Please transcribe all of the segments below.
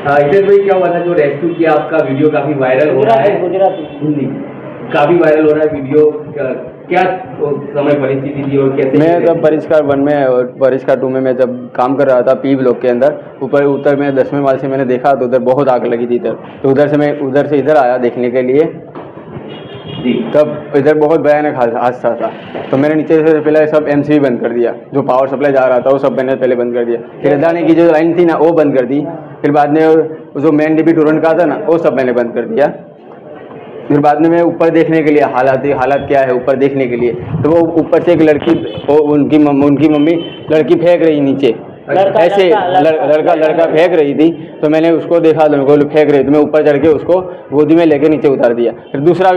इधर भाई क्या हुआ था जो रेस्क्यू किया आपका वीडियो काफी वायरल हो रहा है, गुजराती हिंदी काफी वायरल हो रहा है वीडियो, क्या समय परिस्थिति थी और कैसे? मैं जब परिष्कार 1 में और परिष्कार 2 में मैं जब काम कर रहा था पी ब्लॉक के अंदर ऊपर उत्तर में 10वें माले से मैंने देखा तो उधर बहुत आग लगी थी इधर, तो उधर से इधर आया देखने के लिए। तब इधर बहुत भयानक हादसा था, तो मैंने नीचे से पहले सब एमसीबी बंद कर दिया, जो पावर सप्लाई जा रहा था वो सब मैंने पहले बंद कर दिया। फिर अदानी की जो लाइन थी ना वो बंद कर दी। फिर बाद में जो मेन डीपी टोरेंट का था ना वो सब मैंने बंद कर दिया। फिर बाद में मैं ऊपर देखने के लिए हालात क्या है ऊपर देखने के लिए, तो वो ऊपर से एक लड़की उनकी मम्मी लड़की फेंक रही नीचे, ऐसे लड़का फेंक रही थी, तो मैंने उसको देखा लड़को फेंक रही, तो मैं ऊपर चढ़ के उसको गोदी में लेके नीचे उतार दिया। फिर दूसरा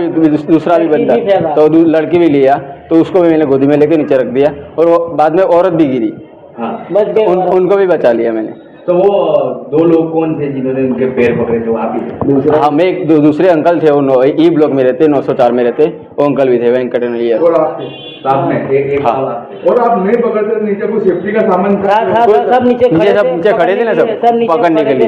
भी बंदा तो लड़की भी लिया, तो उसको भी मैंने गोदी में लेके नीचे रख दिया, और वो बाद में औरत भी गिरी, उनको भी बचा लिया मैंने। तो वो दो लोग कौन थे जिन्होंने उनके पैर पकड़े थे? आप ही? हाँ, मैं एक दूसरे अंकल थे, वो ई ब्लॉक में रहते 904 में रहते, वो अंकल भी थे वेंकट नैयर। और आप नहीं पकड़ते नीचे कोई सेफ्टी का सामान था सब नीचे खड़े थे ना, सब पकड़ने के लिए,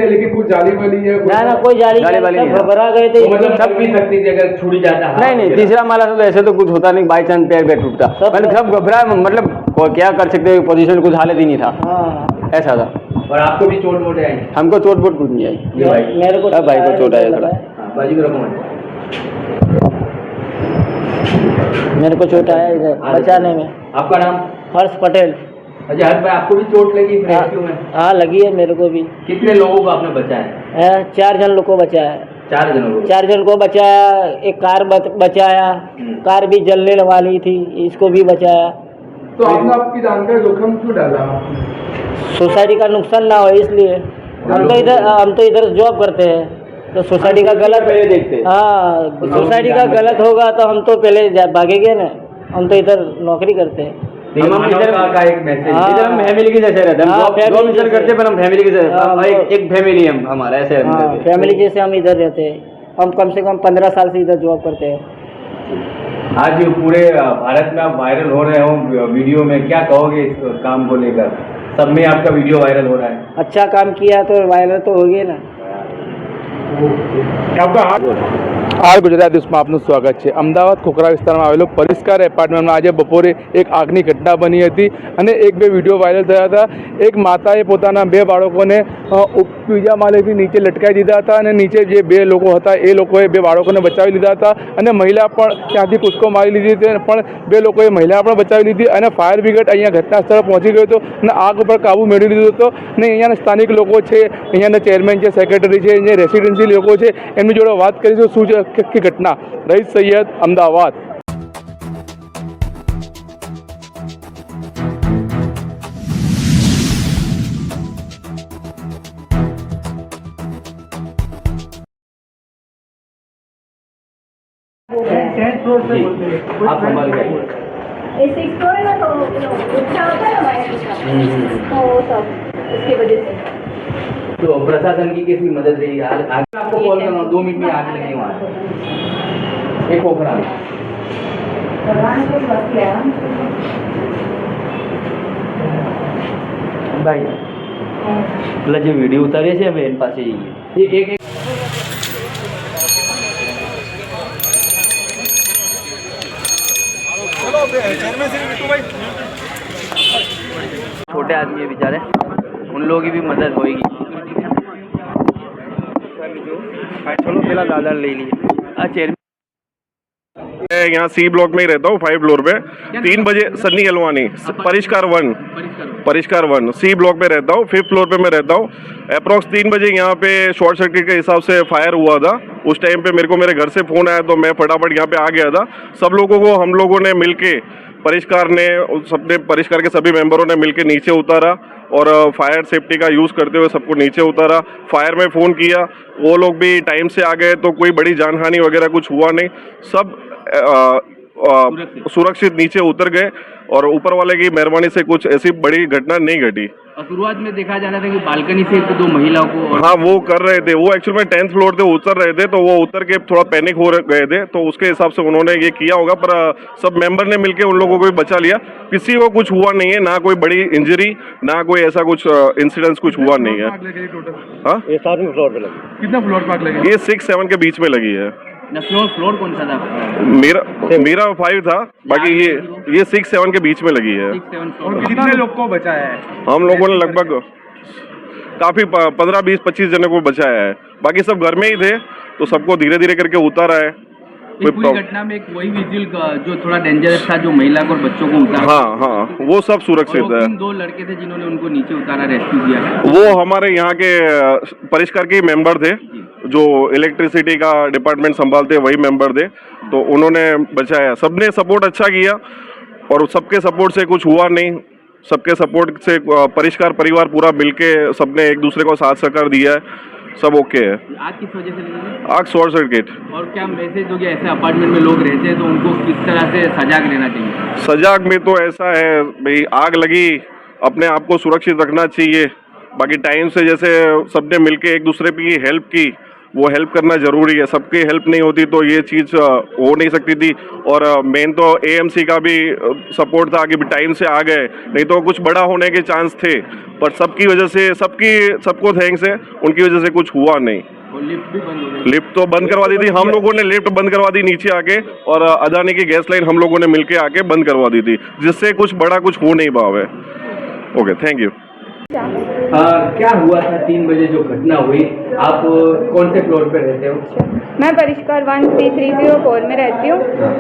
लेकिन कोई जाली वाली है ना कोई जाली वाली नहीं, घबरा गए थे। सब भी सकती थी अगर छूट जाता। नहीं, तीसरा माला तो ऐसे तो कुछ होता नहीं, बाई चांस पैर टूटता, मतलब सब घबरा, मतलब क्या कर सकते, पोजीशन कुछ हालत ही नहीं था, ऐसा था। और आपको भी चोट मोट आई? हमको चोट वोट कुछ नहीं आई, मेरे को भाई को चोट आया थोड़ा, बाजी को रखो, मेरे को चोट आया इधर बचाने में। आपका नाम? हर्ष पटेल। अच्छा हर्ष भाई, आपको भी चोट लगी रेस्क्यू में? हाँ लगी है मेरे को भी। कितने लोगों को आपने बचाया? 4 जन लोग को बचाया। 4 जन को बचाया, एक कार बचाया, कार भी जलने वाली थी, इसको भी बचाया। तो आपने आपकी जान का जोखिम क्यों डाला? सोसाइटी का नुकसान ना हो इसलिए। हम तो इधर जॉब करते हैं, तो सोसाइटी का गलत पहले देखते। हाँ, सोसाइटी का गलत होगा तो हम तो पहले भागेंगे ना, हम तो इधर नौकरी करते हैं। हम इधर का एक मैसेज, इधर हम फैमिली के जैसे रहते हैं, जॉब इधर करते पर हम फैमिली के जैसे, एक फैमिली हम हमारा ऐसे फैमिली जैसे हम इधर रहते हैं। हम कम से कम 15 साल से इधर जॉब करते हैं। आज पूरे भारत में आप वायरल हो रहे हो वीडियो में, क्या कहोगे इस काम को लेकर? सब में आपका वीडियो वायरल हो रहा है। अच्छा काम किया तो वायरल तो हो गया ना। આર ગુજરાત ન્યૂઝમાં આપનું સ્વાગત છે। અમદાવાદ ખોખરા વિસ્તારમાં આવેલો પરિષ્કાર એપાર્ટમેન્ટમાં આજે બપોરે એક આગની ઘટના બની હતી અને એક બે વિડીયો વાયરલ થયા હતા। એક માતાએ પોતાના 2 બાળકોને બીજા માળેથી નીચે લટકાવી દીધા હતા અને નીચે જે 2 લોકો હતા એ લોકોએ 2 બાળકોને બચાવી લીધા હતા અને મહિલા પણ ત્યાંથી કૂદકો મારી લીધી હતી, પણ 2 લોકોએ મહિલા પણ બચાવી લીધી અને ફાયર બ્રિગેડ અહીંયા ઘટના સ્થળે પહોંચી ગયો હતો અને આગ ઉપર કાબુ મેળવી લીધો હતો। અને અહીંયાના સ્થાનિક લોકો છે, અહીંયાના ચેરમેન છે, સેક્રેટરી છે, અહીંયા રેસિડેન્સી લોકો છે, એમની જોડે વાત કરીશું શું છે આખી ઘટના। રહીશ સૈયદ, અમદાવાદ। आप संभाल गए? 6 फ्लोर है ना, तो अच्छा होता है हमारे, तो वो सब उसकी वजह से। तो प्रशासन की किसकी मदद रही? आगे आपको कॉल करना, 2 मिनट में आग लगी वहाँ एक खोखरा में। ભાઈ એટલે જે વિડીયો ઉતારે છે અમે એની પાસે જઈએ। एक छोटे आदमी है बेचारे, उन लोगों की भी मदद होगी। चलो पहला दादा ले लिए। चेयरमैन मैं यहाँ सी ब्लॉक में ही रहता हूँ, 5 फ्लोर पे। 3 बजे सन्नी हलवानी, परिष्कार 1 सी ब्लॉक में रहता हूँ, 5th फ्लोर पे मैं रहता हूँ। अप्रॉक्स 3 बजे यहाँ पे शॉर्ट सर्किट के हिसाब से फायर हुआ था। उस टाइम पे मेरे को मेरे घर से फ़ोन आया तो मैं फटाफट यहाँ पे आ गया था। सब लोगों को हम लोगों ने मिलके, परिष्कार के सभी मेंबरों ने मिलके नीचे उतारा और फायर सेफ्टी का यूज़ करते हुए सबको नीचे उतारा। फायर में फ़ोन किया, वो लोग भी टाइम से आ गए, तो कोई बड़ी जानहानि वगैरह कुछ हुआ नहीं। सब सुरक्षित नीचे उतर गए और ऊपर वाले की मेहरबानी से कुछ ऐसी बड़ी घटना नहीं घटी। और शुरुआत में देखा जा रहा था कि बालकनी से दो महिलाओं को, हाँ वो कर रहे थे, वो एक्चुअल में 10th फ्लोर से उतर रहे थे, तो वो उतर के थोड़ा पैनिक हो गए थे, तो उसके हिसाब से उन्होंने ये किया होगा। पर सब मेंबर ने मिलकर उन लोगों को भी बचा लिया, किसी को कुछ हुआ नहीं है, ना कोई बड़ी इंजरी, ना कोई ऐसा कुछ इंसिडेंस कुछ हुआ नहीं है। हाँ ये 7वें फ्लोर पे लगी। कितना फ्लोर पे आग लगी? ये 6-7 के बीच में लगी है। फ्लोर कौन सा था? मेरा 5 था, बाकी ये 6-7 के बीच में लगी है। और कितने लोग को बचाया है? हम लोगों ने लगभग काफी 15-20-25 जने को बचाया है, बाकी सब घर में ही थे, तो सबको धीरे धीरे करके उतारा है। इस पूरी घटना में एक वही विजिल जो थोड़ा डेंजरस था, जो महिला को और बच्चों को उतारा, हाँ, वो सब सुरक्षित है। 2 लड़के थे जिन्होंने उनको नीचे उतारा, रेस्क्यू किया। वो हमारे यहाँ के परिष्कार के मेंबर थे, जो इलेक्ट्रिसिटी का डिपार्टमेंट संभालते वही मेंबर थे, तो उन्होंने बचाया। सबने सपोर्ट अच्छा किया और सबके सपोर्ट से कुछ हुआ नहीं, सबके सपोर्ट से परिष्कार परिवार पूरा मिलके सबने एक दूसरे को साथ सहकार दिया है, सब ओके है। आग किस वजह से लगी? आग शॉर्ट सर्किट। और क्या मैसेज हो गया, ऐसे अपार्टमेंट में लोग रहते हैं तो उनको किस तरह से सजाग रहना चाहिए? सजाग में तो ऐसा है भाई, आग लगी, अपने आप को सुरक्षित रखना चाहिए। बाकी टाइम से जैसे सबने मिलके एक दूसरे की हेल्प की, वो हेल्प करना जरूरी है। सबकी हेल्प नहीं होती तो ये चीज़ हो नहीं सकती थी। और मेन तो एएमसी का भी सपोर्ट था कि टाइम से आ गए, नहीं तो कुछ बड़ा होने के चांस थे, पर सबकी वजह से सबको थैंक्स है, उनकी वजह से कुछ हुआ नहीं। लिफ्ट भी बंद हो गई? लिफ्ट तो बंद करवा दी थी हम लोगों ने, लिफ्ट बंद करवा दी नीचे आके, और अदानी की गैस लाइन हम लोगों ने मिलके आके बंद करवा दी थी, जिससे कुछ बड़ा कुछ हो नहीं पावे। Okay, thank you. क्या हुआ था 3 बजे जो घटना हुई? आप कौन से फ्लोर पे रहते हो? मैं परिष्कार 1330 में रहती हूँ।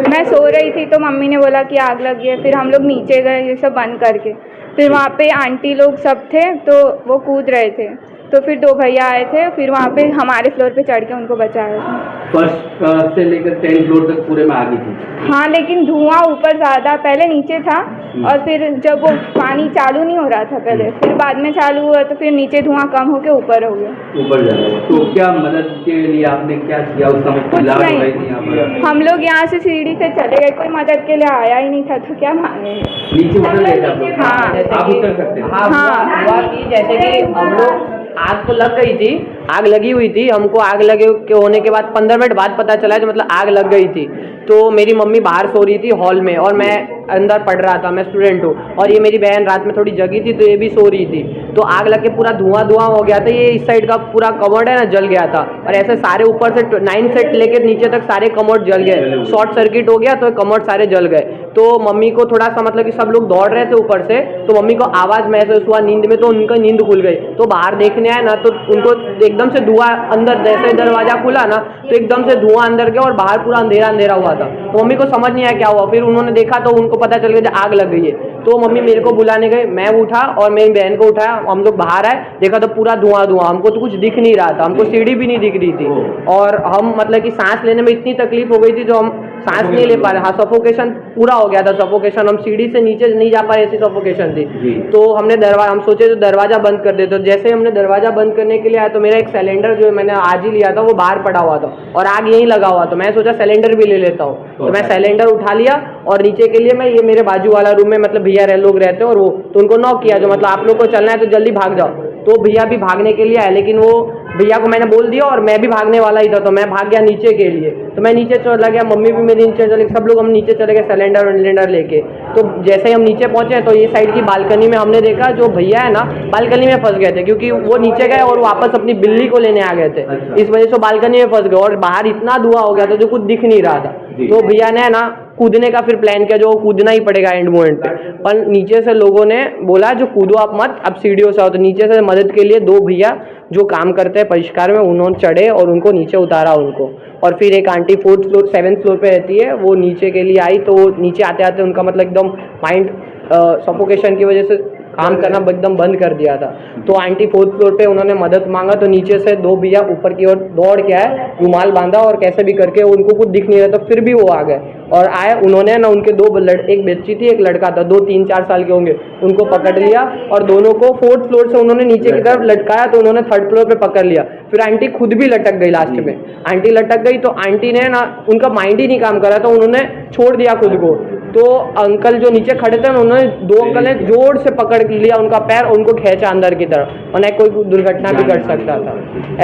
मैं सो रही थी तो मम्मी ने बोला कि आग लगी है, फिर हम लोग नीचे गए ये सब बंद करके, फिर वहाँ पे आंटी लोग सब थे तो वो कूद रहे थे, तो फिर 2 भैया आए थे, फिर वहाँ पे हमारे फ्लोर पे चढ़ के उनको बचाया था। फर्स्ट से लेकर 10th फ्लोर तक पूरे में आगी थी? हाँ, लेकिन धुआं ऊपर ज़्यादा, पहले नीचे था और फिर जब वो पानी चालू नहीं हो रहा था पहले, फिर बाद में चालू हुआ तो फिर नीचे धुआं कम होके ऊपर हो गया। ऊपर जा रहा है। तो क्या मदद के लिए आपने क्या किया उस समय? कुछ नहीं, हम लोग यहाँ से सीढ़ी से चले गए, कोई मदद के लिए आया ही नहीं था, तो क्या मांगे। नीचे उतर गए? हाँ, आप उतर सकते हैं। हाँ, हुआ कि जैसे कि हम लोग, आग तो लग गई थी, आग लगी हुई थी, हमको आग लगे के होने के बाद 15 मिनट बाद पता चला तो मतलब आग लग गई थी। तो मेरी मम्मी बाहर सो रही थी हॉल में और मैं अंदर पढ़ रहा था, मैं स्टूडेंट हूँ, और ये मेरी बहन रात में थोड़ी जगी थी तो ये भी सो रही थी। तो आग लग के पूरा धुआं हो गया था, ये इस साइड का पूरा कमोड है ना जल गया था, और ऐसे सारे ऊपर से 9 सेट लेकर नीचे तक सारे कमोड जल गए, शॉर्ट सर्किट हो गया तो कमोड सारे जल गए। तो मम्मी को थोड़ा सा मतलब कि सब लोग दौड़ रहे थे ऊपर से, तो मम्मी को आवाज़ महसूस हुआ नींद में, तो उनका नींद खुल गई। तो बाहर देखने आए ना तो उनको एकदम से धुआं अंदर, जैसे दरवाजा खुला ना तो एकदम से धुआं अंदर गया और बाहर पूरा अंधेरा अंधेरा हुआ था। तो मम्मी को समझ नहीं आया क्या हुआ, फिर उन्होंने देखा तो उनको पता चल गया आग लग गई है। तो मम्मी मेरे को बुलाने गए, मैं उठा और मेरी बहन को उठाया, हम लोग बाहर आए, देखा तो पूरा धुआं, हमको तो कुछ दिख नहीं रहा था, हमको सीढ़ी भी नहीं दिख रही थी, और हम मतलब कि सांस लेने में इतनी तकलीफ हो गई थी जो हम सांस नहीं ले पा रहे। हाँ, सफोकेशन पूरा हो गया था, सफोकेशन, हम सीढ़ी से नीचे नहीं जा पा रहे, ऐसी सफोकेशन थी। तो हमने हम सोचे तो दरवाजा बंद कर देते, तो जैसे हमने दरवाजा बंद करने के लिए आया तो मेरा एक सिलेंडर जो मैंने आज ही लिया था वो बाहर पड़ा हुआ था और आग यहीं लगा हुआ, तो मैं सोचा सिलेंडर भी ले लेता हूँ। तो मैं सिलेंडर उठा लिया और नीचे के लिए मैं, ये मेरे बाजू वाला रूम में मतलब भैया लोग रहते हैं, और वो तो उनको नॉक किया, जो मतलब आप लोग को चलना है तो जल्दी भाग जाओ। तो भैया भी भागने के लिए आए, लेकिन वो भैया को मैंने बोल दिया और मैं भी भागने वाला ही था, तो मैं भाग गया नीचे के लिए। तो मैं नीचे चला गया, मम्मी भी मेरी नीचे चले, सब लोग हम नीचे चले गए सिलेंडर लेके। तो जैसे ही हम नीचे पहुंचे तो ये साइड की बालकनी में हमने देखा जो भैया है ना बालकनी में फंस गए थे, क्योंकि वो नीचे गए और वापस अपनी बिल्ली को लेने आ गए थे, इस वजह से बालकनी में फंस गए और बाहर इतना धुआं हो गया था जो कुछ दिख नहीं रहा था। तो भैया ने ना कूदने का फिर प्लान किया, जो कूदना ही पड़ेगा एंड मोमेंट पे, पर नीचे से लोगों ने बोला जो कूदो आप मत, अब सीढ़ियों से आओ। तो नीचे से मदद के लिए 2 भैया जो काम करते हैं परिष्कार में, उन्होंने चढ़े और उनको नीचे उतारा उनको, और फिर एक aunty 4th floor 7th floor पे रहती है, वो नीचे के लिए आई। तो नीचे आते आते उनका मतलब एकदम माइंड सफोकेशन की वजह से काम करना एकदम बंद कर दिया था। तो आंटी 4th फ्लोर पे उन्होंने मदद मांगा, तो नीचे से 2 भैया ऊपर की ओर दौड़ के आए, रुमाल बांधा और कैसे भी करके उनको कुछ दिख नहीं रहा था, फिर भी वो आ गए और आए, उन्होंने ना उनके एक बच्ची थी, एक लड़का था, 2-3-4 साल के होंगे, उनको पकड़ लिया और दोनों को 4th फ्लोर से उन्होंने नीचे की तरफ लटकाया, तो उन्होंने 3rd फ्लोर पे पकड़ लिया। फिर आंटी खुद भी लटक गई लास्ट में। आंटी लटक गई तो आंटी ने ना, उनका माइंड ही नहीं काम कर रहा था, उन्होंने छोड़ दिया खुद को। तो अंकल जो नीचे खड़े थे उन्होंने, 2 अंकल ने जोर से पकड़ लिया उनका पैर और उनको खींचा अंदर की तरफ, वरना कोई दुर्घटना भी घट सकता था।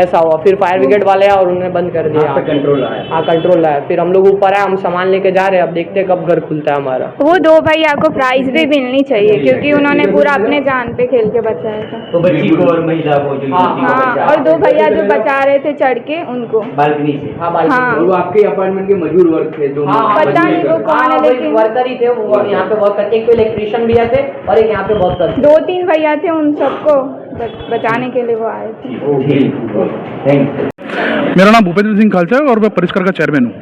ऐसा हुआ। फिर फायर ब्रिगेड वाले आए और उन्होंने बंद कर दिया। कंट्रोल आया। हाँ, कंट्रोल आया। फिर हम लोग ऊपर आए, हम सामान लेके जा रहे हैं, अब देखते हैं कब घर खुलता है हमारा। वो 2 भैया को प्राइज भी मिलनी चाहिए क्योंकि उन्होंने पूरा अपने जान पे खेल के बचाया था। तो बच्ची को और महिला को जो हाँ, और 2 भैया जो बचा रहे थे चढ़ के, उनको बालकनी से। हाँ, हाँ। वो आपके अपार्टमेंट के मजदूर वर्ग थे जो पता नहीं वो कौन है, लेकिन वर्कर ही थे वो, यहाँ पे वर्क करते, एक तो इलेक्ट्रिशियन भैया थे और एक यहाँ पे वर्क करते। 2-3 भैया थे, उन सबको बचाने के लिए वो आए थे। मेरा नाम भूपेंद्र सिंह खालसा है और मैं परिष्कार का चेयरमैन हूँ।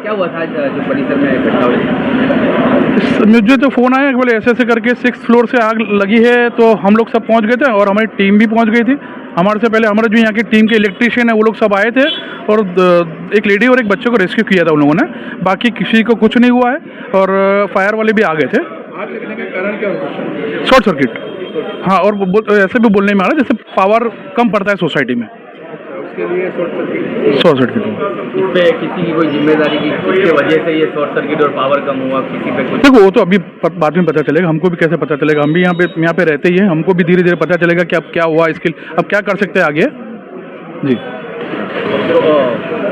क्या हुआ था जो परिसर में घटना हुई? मुझे तो फ़ोन आया कि बोले ऐसे करके 6th फ्लोर से आग लगी है, तो हम लोग सब पहुंच गए थे और हमारी टीम भी पहुंच गई थी। हमारे से पहले हमारे जो यहाँ की टीम के इलेक्ट्रिशियन है वो लोग सब आए थे और एक लेडी और एक बच्चे को रेस्क्यू किया था उन लोगों ने। बाकी किसी को कुछ नहीं हुआ है और फायर वाले भी आ गए थे। आग लगने का कारण क्या हो सकता है? Short circuit. हाँ, और ऐसे भी बोलने में आ रहा है जैसे पावर कम पड़ता है सोसाइटी में, उसके लिए शॉर्ट सर्किट। इस पे किसी की कोई जिम्मेदारी की, किसके वजह से ये शॉर्ट सर्किट और पावर कम हुआ, किसी पे कुछ? देखो वो तो अभी बाद में पता चलेगा, हमको भी कैसे पता चलेगा, हम भी यहाँ पे रहते ही हैं, हमको भी धीरे धीरे पता चलेगा कि अब क्या हुआ, इसके अब क्या कर सकते हैं आगे जी। तो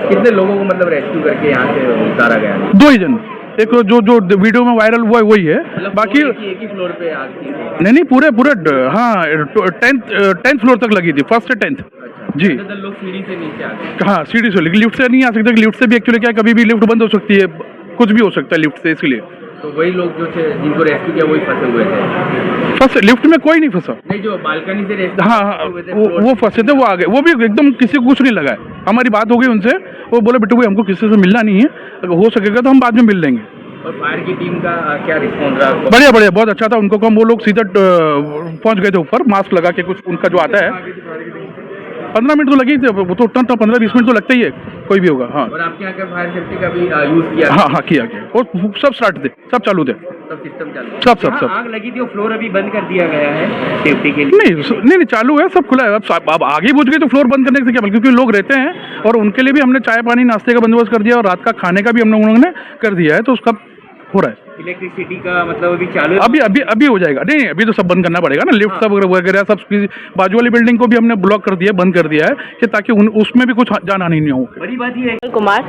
कितने लोगों को मतलब रेस्क्यू करके यहाँ से उतारा गया? 2 ही जन, एक जो वीडियो में वायरल हुआ है वही है, बाकी एक ही फ्लोर पे आग थी? नहीं पूरे हाँ 10th फ्लोर तक लगी थी, 1st से 10th जी। लोग सीढ़ी से नीचे आ गए? हाँ, सीढ़ी से, लेकिन लिफ्ट से नहीं आ सकते, लिफ्ट से भी एक्चुअली क्या कभी भी लिफ्ट बंद हो सकती है, कुछ भी हो सकता है लिफ्ट से, इसलिए। तो वही लोग जो थे जिनको रेस्क्यू किया वही फंसे हुए थे? फंसे, लिफ्ट में कोई नहीं फंसा। नहीं, जो बालकनी से रेस्क्यू हाँ, वो फंसे थे, वो आ गए, वो भी एकदम किसी को कुछ नहीं लगा है। हमारी बात हो गई उनसे, वो बोले बेटू भाई हमको किसी से मिलना नहीं है, अगर हो सकेगा तो हम बाद में मिल लेंगे। और फायर की टीम का क्या रिस्पॉन्स रहा? बढ़िया, बहुत अच्छा था। उनको कम, वो लोग सीधा पहुंच गए थे ऊपर, मास्क लगा के, कुछ उनका जो आता है 15 मिनट तो लगे थे, वो तो उतना 15-20 मिनट तो लगता ही है, कोई भी होगा। हाँ, और आपके यहाँ का फायर सेफ्टी का भी यूज किया? हाँ, किया गया, और सब स्टार्ट थे, सब चालू थे, सब सिस्टम चालू? सब आग लगी थी, वो फ्लोर अभी बंद कर दिया गया है सेफ्टी के लिए? नहीं, चालू है, सब खुला है। अब आगे बुझ गए तो फ्लोर बंद करने से क्या, क्योंकि लोग रहते हैं और उनके लिए भी हमने चाय पानी नाश्ते का बंदोबस्त कर दिया और रात का खाने का भी हम लोगों ने कर दिया है, तो उसका हो रहा है। इलेक्ट्रिसिटी का मतलब अभी चालू है? अभी हो जाएगा। नहीं, अभी तो सब बंद करना पड़ेगा ना, लिफ्ट सब वगैरह सब। बाजू वाली बिल्डिंग को भी हमने ब्लॉक कर दिया, बंद कर दिया है, कि ताकि उसमें भी कुछ जान हानि नहीं हो। बड़ी बात ये है। कुमार,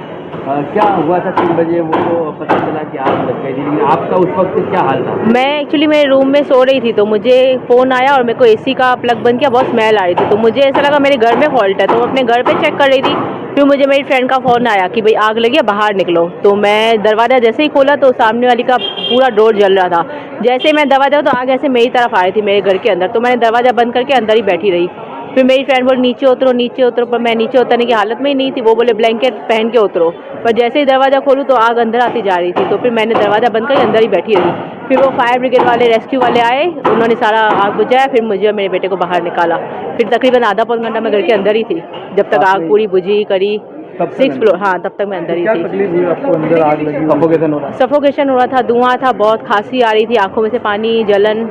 क्या हुआ था 3 बजे? वो तो पता चला कि आग लग गई थी, लेकिन आपका उस वक्त क्या हाल था? मैं एक्चुअली मेरे रूम में सो रही थी, तो मुझे फ़ोन आया और मेरे को एसी का प्लग बंद किया, बहुत स्मेल आ रही थी, तो मुझे ऐसा लगा मेरे घर में फॉल्ट है, तो मैं अपने घर पे चेक कर रही थी। फिर मुझे मेरी फ्रेंड का फ़ोन आया कि भाई आग लगी है, बाहर निकलो। तो मैं दरवाज़ा जैसे ही खोला तो सामने वाली का पूरा डोर जल रहा था। जैसे मैं दरवाज़ा, तो आग ऐसे मेरी तरफ आ रही थी मेरे घर के अंदर, तो मैंने दरवाज़ा बंद करके अंदर ही बैठी रही। फिर मेरी फ्रेंड बोली नीचे उतरो, पर मैं नीचे उतरने की हालत में ही नहीं थी। वो बोले ब्लैंकेट पहन के उतरो, पर जैसे ही दरवाज़ा खोलूँ तो आग अंदर आती जा रही थी। तो फिर मैंने दरवाज़ा बंद करके अंदर ही बैठी रही। फिर वो फायर ब्रिगेड वाले, रेस्क्यू वाले आए, उन्होंने सारा आग बुझाया, फिर मुझे और मेरे बेटे को बाहर निकाला। फिर तकरीबन आधा पौन घंटा मैं घर के अंदर ही थी, जब तक आग पूरी बुझी करी। 6th फ्लोर, हाँ, तब तक मैं अंदर ही थी। तकलीफ हुई आपको? अंदर आग लगी, सफोकेशन हो रहा था, धुआं था, बहुत खांसी आ रही थी, आंखों में से पानी, जलन।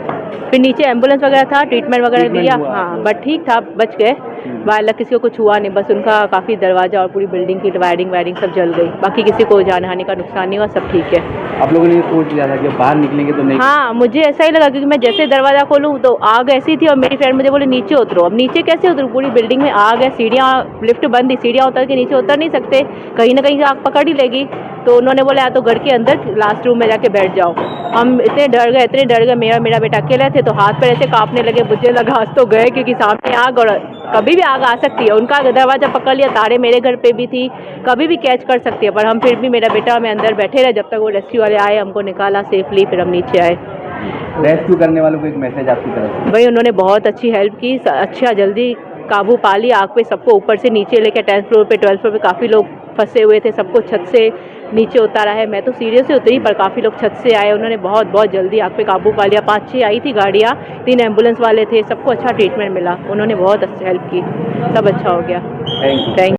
फिर नीचे एम्बुलेंस वगैरह था, ट्रीटमेंट वगैरह दिया, हाँ, बट ठीक था, बच गए। बाहर किसी को कुछ हुआ नहीं, बस उनका काफ़ी दरवाज़ा और पूरी बिल्डिंग की वायरिंग सब जल गई। बाकी किसी को जान हानि का नुकसान नहीं हुआ, सब ठीक है। आप लोगों ने सोच लिया था कि बाहर निकलेंगे तो नहीं? हाँ, मुझे ऐसा ही लगा, क्योंकि मैं जैसे दरवाज़ा खोलूँ तो आग ऐसी थी, और मेरी फ्रेंड मुझे बोले नीचे उतरो। अब नीचे कैसे उतरूँ, पूरी बिल्डिंग में आग है, सीढ़ियाँ, लिफ्ट बंद थी, सीढ़ियाँ उतर के नीचे उतर नहीं सकते, कहीं ना कहीं आग पकड़ ही लेगी। तो उन्होंने बोला या तो घर के अंदर लास्ट रूम में जाके बैठ जाओ। हम इतने डर गए, मेरा बेटा अकेले थे, तो हाथ पैर ऐसे कांपने लगे, मुझे लगा आज तो गए, क्योंकि सामने आग और कभी भी आग आ सकती है। उनका दरवाज़ा पकड़ लिया, तारे मेरे घर पे भी थी, कभी भी कैच कर सकती है, पर हम फिर भी, मेरा बेटा मैं अंदर बैठे रहे जब तक वो रेस्क्यू वाले आए, हमको निकाला सेफली, फिर हम नीचे आए। रेस्क्यू करने वालों को एक मैसेज आपकी तरफ से? भाई उन्होंने बहुत अच्छी हेल्प की, अच्छा जल्दी काबू पा लिया आग पे, सबको ऊपर से नीचे लेके 10th फ्लोर पे 12th फ्लोर पे काफ़ी लोग फंसे हुए थे, सबको छत से नीचे उतारा है। मैं तो सीढ़ियों से उतरी, पर काफ़ी लोग छत से आए, उन्होंने बहुत जल्दी आग पे काबू पा लिया। 5-6 आई थी गाड़ियाँ, 3 एम्बुलेंस वाले थे, सबको अच्छा ट्रीटमेंट मिला, उन्होंने बहुत अच्छी हेल्प की, सब अच्छा हो गया। Thank you.